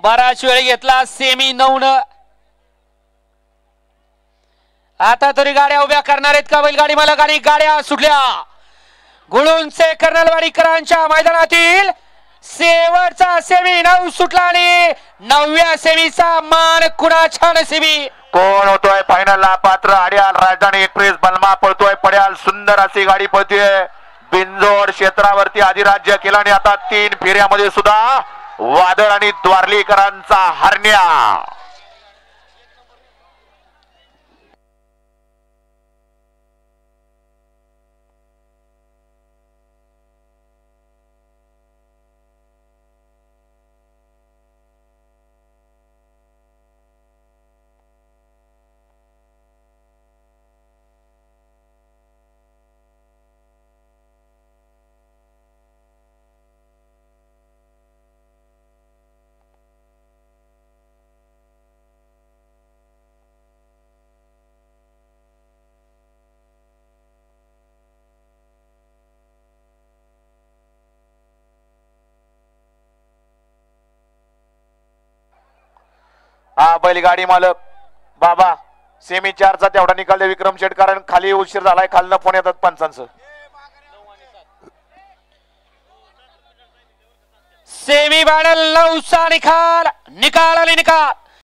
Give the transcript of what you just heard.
बराच वेळ घेतला सेमी 9 न. आता तरी गाड्या उभ्या करणार आहेत का बैलगाडी मालक आणि गाड्या सुटल्या. गुळूंचे कर्नलवाडीकरांच्या मैदानातील शेवटचा सेमी 9 सुटला आणि 9व्या सेमीचा मान कुणाच्या नशिबी. कोण होतोय फायनलला पात्र. आड्याल राजधानी एक्सप्रेस बलमा पळतोय. पड्याल सुंदर अशी गाडी पळतोय. बिंजोड क्षेत्रावरती अधिराज्य केला आणि आता 3 फेऱ्यामध्ये सुद्धा वादळ आणि द्वारलीकरांचा हरण्या. हा बैलगाडी मालक बाबा सेमी 4चा तेवढा निकाल दे विक्रम शेट. कारण खाली उशीर झालाय. खालनं फोन येतात पंचांचं. सेमी फायनल 9चा निकाल आणि निकाल.